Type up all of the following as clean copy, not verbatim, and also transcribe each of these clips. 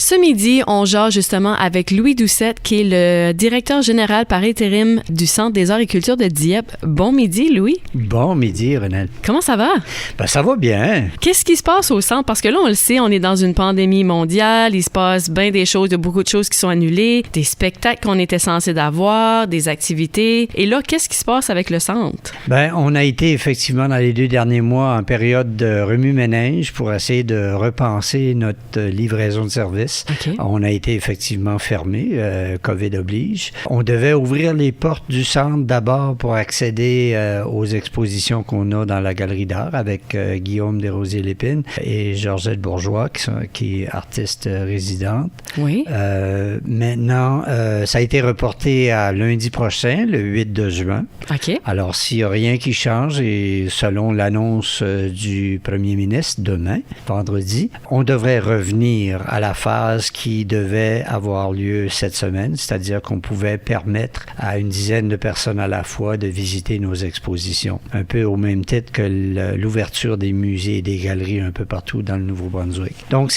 Ce midi, on jase justement avec Louis Doucette, qui est le directeur général par intérim du Centre des arts et culture de Dieppe. Bon midi, Louis. Bon midi, Renelle. Comment ça va? Ben, ça va bien. Qu'est-ce qui se passe au centre? Parce que là, on le sait, on est dans une pandémie mondiale. Il se passe bien des choses. Il y a beaucoup de choses qui sont annulées. Des spectacles qu'on était censés d'avoir, des activités. Et là, qu'est-ce qui se passe avec le centre? Ben, on a été effectivement dans les 2 derniers mois en période de remue-ménage pour essayer de repenser notre livraison de services. Okay. On a été effectivement fermé, COVID oblige. On devait ouvrir les portes du centre d'abord pour accéder aux expositions qu'on a dans la galerie d'art avec Guillaume Desrosiers-Lépine et Georgette Bourgeois, qui est artiste résidente. Oui. Maintenant, ça a été reporté à lundi prochain, le 8 de juin. OK. Alors, s'il n'y a rien qui change, et selon l'annonce du premier ministre demain, vendredi, on devrait revenir à la phase qui devait avoir lieu cette semaine, c'est-à-dire qu'on pouvait permettre à une dizaine de personnes à la fois de visiter nos expositions, un peu au même titre que l'ouverture des musées et des galeries un peu partout dans le Nouveau-Brunswick. Donc,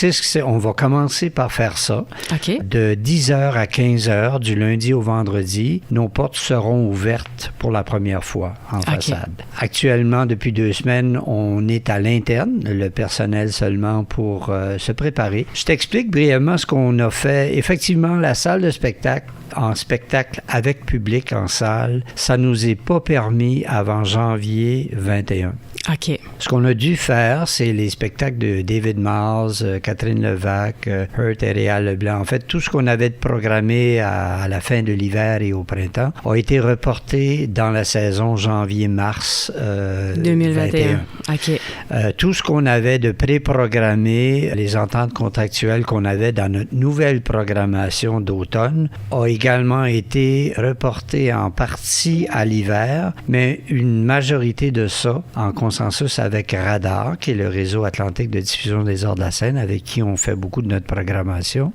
on va commencer par faire ça. OK. De 10h à 15h, du lundi au vendredi, nos portes seront ouvertes pour la première fois en façade. Actuellement, depuis 2 semaines, on est à l'interne, le personnel seulement pour se préparer. Je t'explique brièvement ce qu'on a fait. Effectivement, la salle de spectacle, en spectacle avec public en salle, ça nous est pas permis avant janvier 21. OK. Ce qu'on a dû faire, c'est les spectacles de David Miles, Catherine Levac, Hurt et Réal Leblanc. En fait, tout ce qu'on avait programmé à la fin de l'hiver et au printemps a été reporté dans la saison janvier-mars 2021. OK. Tout ce qu'on avait de pré-programmé, les ententes contractuelles qu'on avait dans notre nouvelle programmation d'automne, a également été reporté en partie à l'hiver, mais une majorité de ça, en consensus avec Radar, qui est le réseau atlantique de diffusion des arts de la scène, avec qui on fait beaucoup de notre programmation,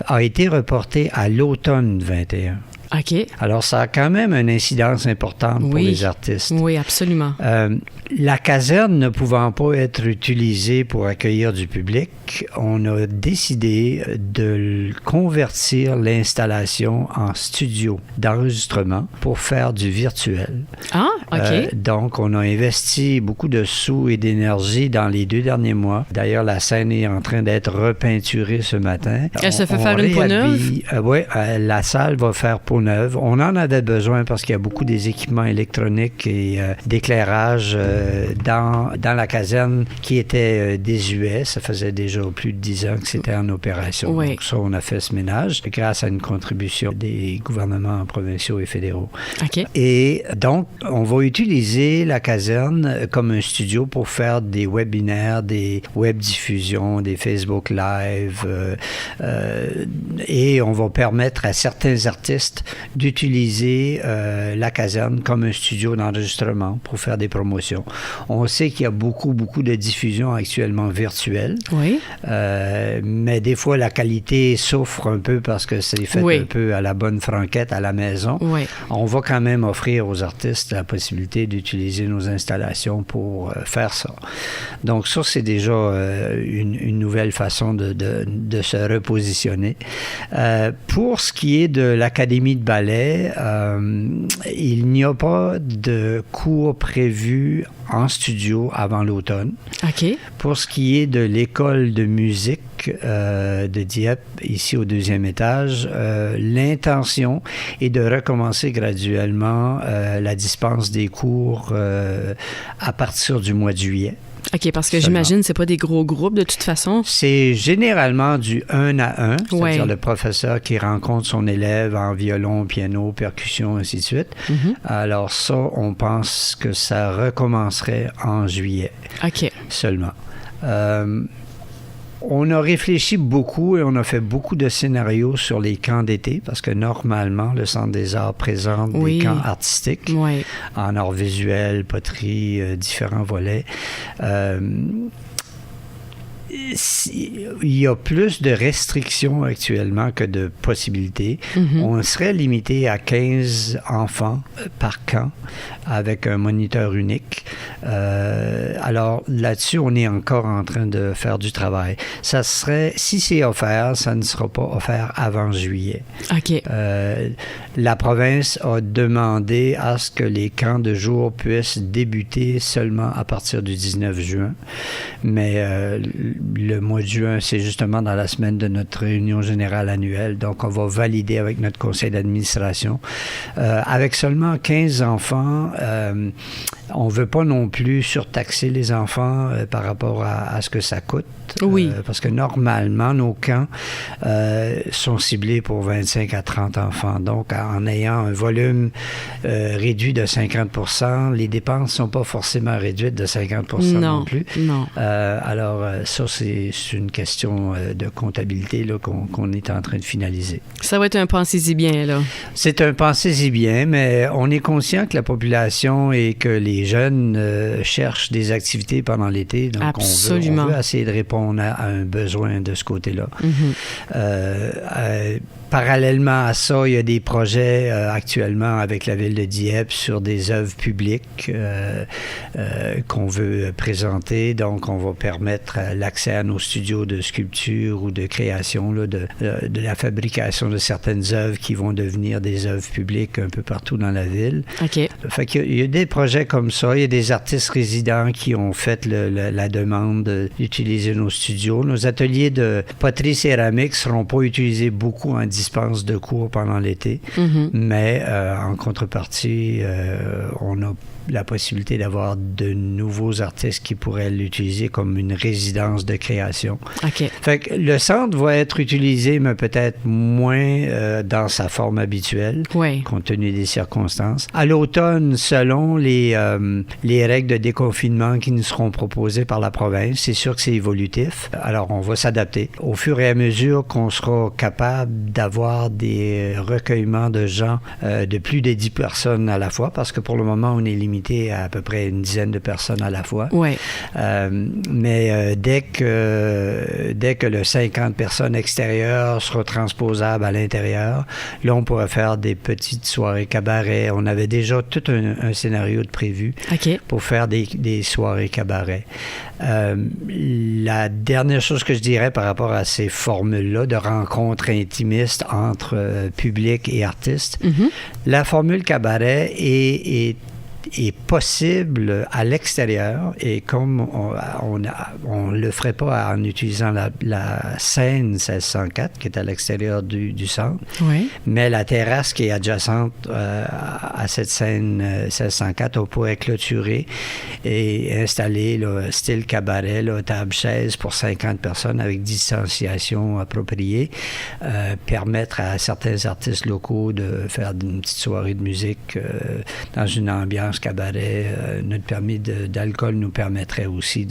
a été reporté à l'automne 21. OK. Alors, ça a quand même une incidence importante pour les artistes. Oui, absolument. La caserne ne pouvant pas être utilisée pour accueillir du public, on a décidé de convertir l'installation en studio d'enregistrement pour faire du virtuel. Ah, OK. Donc, on a investi beaucoup de sous et d'énergie dans les 2 derniers mois. D'ailleurs, la scène est en train d'être repeinturée ce matin. Elle se fait faire une peau neuve? Oui, la salle va faire peau neuve. On en avait besoin parce qu'il y a beaucoup des équipements électroniques et d'éclairage dans la caserne qui étaient désuets. Ça faisait déjà plus de 10 ans que c'était en opération. Oui. Donc ça, on a fait ce ménage grâce à une contribution des gouvernements provinciaux et fédéraux. OK. Et donc, on va utiliser la caserne comme un studio pour faire des webinaires, des web-diffusions, des Facebook Live et on va permettre à certains artistes d'utiliser la caserne comme un studio d'enregistrement pour faire des promotions. On sait qu'il y a beaucoup de diffusions actuellement virtuelles. Oui. Mais des fois, la qualité souffre un peu parce que c'est fait un peu à la bonne franquette à la maison. Oui. On va quand même offrir aux artistes la possibilité d'utiliser nos installations pour faire ça. Donc ça, c'est déjà une nouvelle façon de se repositionner. Pour ce qui est de l'Académie de ballet, il n'y a pas de cours prévus en studio avant l'automne. OK. Pour ce qui est de l'école de musique de Dieppe, ici au 2e étage, l'intention est de recommencer graduellement la dispense des cours à partir du mois de juillet. OK, parce que j'imagine que ce n'est pas des gros groupes de toute façon. C'est généralement du 1 à 1, c'est-à-dire le professeur qui rencontre son élève en violon, piano, percussion, ainsi de suite. Mm-hmm. Alors ça, on pense que ça recommencerait en juillet. OK. Seulement. On a réfléchi beaucoup et on a fait beaucoup de scénarios sur les camps d'été parce que normalement, le Centre des arts présente des camps artistiques en art visuel, poterie, différents volets. il y a plus de restrictions actuellement que de possibilités. On serait limité à 15 enfants par camp avec un moniteur unique. Alors là-dessus, on est encore en train de faire du travail. Ça serait, si c'est offert, ça ne sera pas offert avant juillet. OK. La province a demandé à ce que les camps de jour puissent débuter seulement à partir du 19 juin. Mais le mois de juin, c'est justement dans la semaine de notre réunion générale annuelle. Donc, on va valider avec notre conseil d'administration. Avec seulement 15 enfants, on ne veut pas non plus surtaxer les enfants par rapport à ce que ça coûte. Oui. Parce que normalement, nos camps sont ciblés pour 25 à 30 enfants. Donc, en ayant un volume réduit de 50 les dépenses ne sont pas forcément réduites de 50 non plus. Non. Alors, ça, c'est une question de comptabilité là, qu'on est en train de finaliser. Ça va être un pensez-y bien, là. C'est un pensez-y bien, mais on est conscient que la population et que les jeunes cherchent des activités pendant l'été. Donc, absolument. On veut essayer de répondre à un besoin de ce côté-là. Parallèlement à ça, il y a des projets actuellement avec la ville de Dieppe sur des œuvres publiques qu'on veut présenter. Donc, on va permettre l'accès à nos studios de sculpture ou de création, là, de la fabrication de certaines œuvres qui vont devenir des œuvres publiques un peu partout dans la ville. OK. Fait qu'il y a des projets comme ça. Il y a des artistes résidents qui ont fait la demande d'utiliser nos studios. Nos ateliers de poterie céramique ne seront pas utilisés beaucoup en dispense de cours pendant l'été, mais en contrepartie, on a la possibilité d'avoir de nouveaux artistes qui pourraient l'utiliser comme une résidence de création. OK. Fait que le centre va être utilisé, mais peut-être moins dans sa forme habituelle, compte tenu des circonstances. À l'automne, selon les règles de déconfinement qui nous seront proposées par la province, c'est sûr que c'est évolutif. Alors, on va s'adapter. Au fur et à mesure qu'on sera capable d'avoir des recueillements de gens de plus de 10 personnes à la fois, parce que pour le moment, on est limité à peu près une dizaine de personnes à la fois. Oui. Mais dès que le 50 personnes extérieures sera transposable à l'intérieur, là, on pourra faire des petites soirées cabaret. On avait déjà tout un scénario de prévu pour faire des soirées cabaret. La dernière chose que je dirais par rapport à ces formules-là de rencontres intimistes entre public et artistes, la formule cabaret est possible à l'extérieur et comme on le ferait pas en utilisant la scène 1604 qui est à l'extérieur du centre, mais la terrasse qui est adjacente à cette scène 1604, on pourrait clôturer et installer là, style cabaret, là, table chaise pour 50 personnes avec distanciation appropriée, permettre à certains artistes locaux de faire une petite soirée de musique dans une ambiance cabaret. Notre permis d'alcool nous permettrait aussi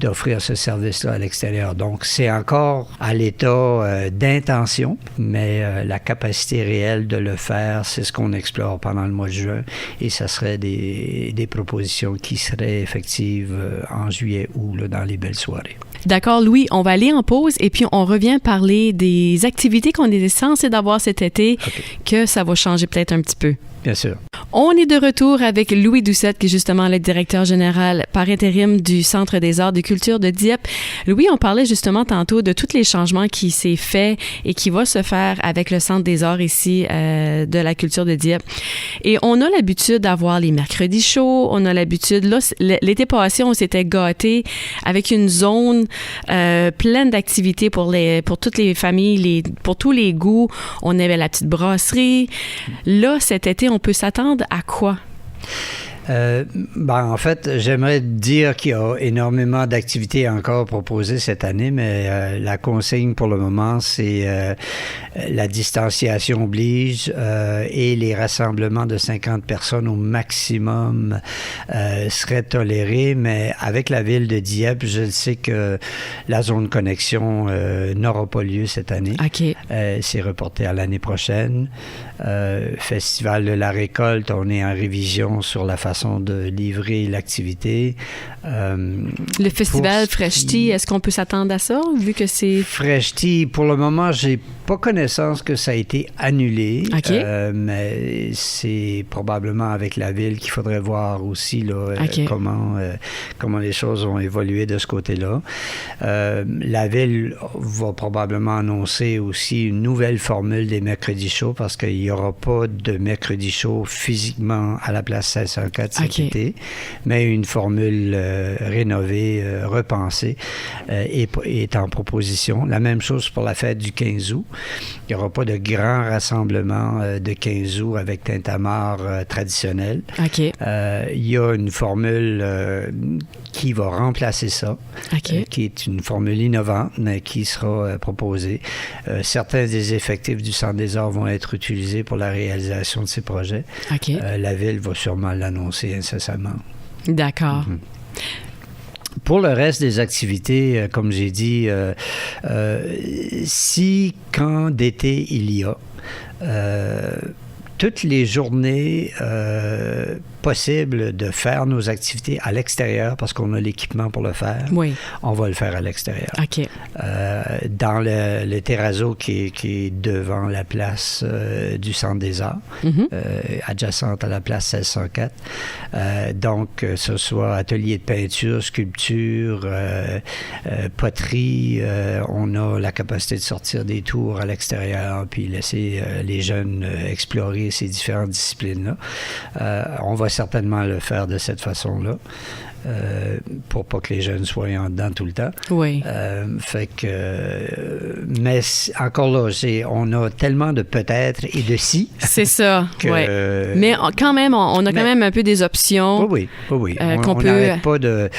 d'offrir ce service-là à l'extérieur. Donc, c'est encore à l'état d'intention, mais la capacité réelle de le faire, c'est ce qu'on explore pendant le mois de juin et ça serait des propositions qui seraient effectives en juillet ou là, dans les belles soirées. D'accord, Louis, on va aller en pause et puis on revient parler des activités qu'on était censé d'avoir cet été, que ça va changer peut-être un petit peu. Bien sûr. On est de retour avec Louis Doucette, qui est justement le directeur général par intérim du Centre des arts de culture de Dieppe. Louis, on parlait justement tantôt de tous les changements qui s'est fait et qui va se faire avec le Centre des arts ici de la culture de Dieppe. Et on a l'habitude d'avoir les mercredis chauds, on a l'habitude, là, l'été passé, on s'était gâtés avec une zone pleine d'activités pour toutes les familles, pour tous les goûts. On avait la petite brasserie. Là, cet été, on peut s'attendre à quoi? En fait, j'aimerais dire qu'il y a énormément d'activités encore proposées cette année, mais la consigne pour le moment, c'est la distanciation oblige et les rassemblements de 50 personnes au maximum seraient tolérés, mais avec la ville de Dieppe, je sais que la zone connexion n'aura pas lieu cette année. c'est reporté à l'année prochaine. Festival de la récolte, on est en révision sur la façon de livrer l'activité. Le festival Fresh Tea, est-ce qu'on peut s'attendre à ça, vu que c'est... Fresh Tea, pour le moment, j'ai pas connaissance que ça a été annulé, OK. mais c'est probablement avec la ville qu'il faudrait voir aussi là, OK. comment les choses ont évolué de ce côté-là. La ville va probablement annoncer aussi une nouvelle formule des mercredis chauds parce qu'il n'y aura pas de mercredi chaud physiquement à la place 1604 cet été, mais une formule rénovée, repensée est en proposition. La même chose pour la fête du 15 août. Il n'y aura pas de grand rassemblement de 15 août avec tintamarre traditionnel. OK. Il y a une formule qui va remplacer ça, qui est une formule innovante, mais qui sera proposée. Certains des effectifs du Centre des arts vont être utilisés pour la réalisation de ces projets. OK. La ville va sûrement l'annoncer incessamment. D'accord. Pour le reste des activités, comme j'ai dit, si quand d'été il y a, toutes les journées possible de faire nos activités à l'extérieur parce qu'on a l'équipement pour le faire. Oui. On va le faire à l'extérieur. OK. Dans le terrazzo qui est devant la place du Centre des Arts, adjacente à la place 1604. Donc, que ce soit atelier de peinture, sculpture, poterie, on a la capacité de sortir des tours à l'extérieur puis laisser les jeunes explorer ces différentes disciplines-là. On va certainement le faire de cette façon-là. Pour pas que les jeunes soient en dedans tout le temps. Oui. Fait que... mais encore là, on a tellement de peut-être et de si. C'est ça, oui. Mais quand même, on a quand même un peu des options. Oui. Qu'on on peut... n'arrête pas de...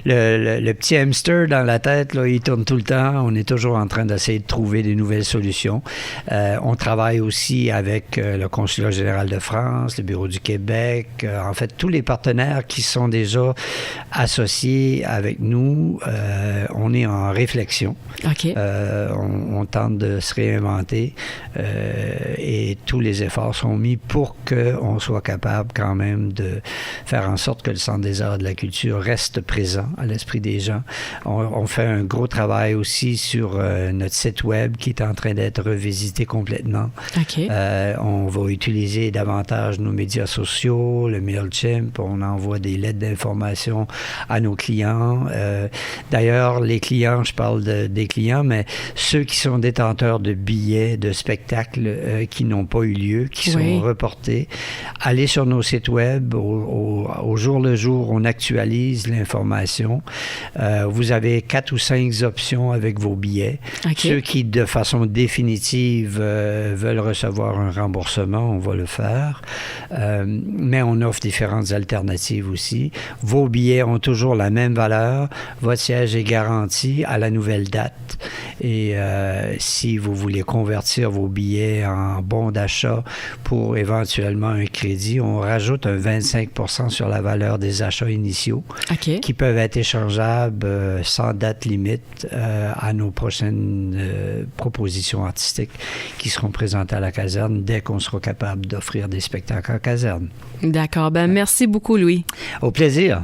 Le petit hamster dans la tête, là, il tourne tout le temps. On est toujours en train d'essayer de trouver des nouvelles solutions. On travaille aussi avec le Consulat général de France, le Bureau du Québec, en fait, tous les partenaires qui sont déjà associés avec nous. On est en réflexion. OK. On tente de se réinventer et tous les efforts sont mis pour qu'on soit capable quand même de faire en sorte que le Centre des arts et de la culture reste présent à l'esprit des gens. On fait un gros travail aussi sur notre site web qui est en train d'être revisité complètement. OK. On va utiliser davantage nos médias sociaux, le MailChimp, on envoie des lettres d'information à nos clients. D'ailleurs, les clients, je parle des clients, mais ceux qui sont détenteurs de billets de spectacles qui n'ont pas eu lieu, qui sont reportés, allez sur nos sites web. Au jour le jour, on actualise l'information. Vous avez 4 ou 5 options avec vos billets. Okay. Ceux qui, de façon définitive, veulent recevoir un remboursement, on va le faire. Mais on offre différentes alternatives aussi. Vos billets ont toujours la même valeur. Votre siège est garanti à la nouvelle date. Et si vous voulez convertir vos billets en bons d'achat pour éventuellement un crédit, on rajoute un 25% sur la valeur des achats initiaux qui peuvent être échangeables sans date limite à nos prochaines propositions artistiques qui seront présentées à la caserne dès qu'on sera capable d'offrir des spectacles en caserne. D'accord. Ben, merci beaucoup, Louis. Au plaisir.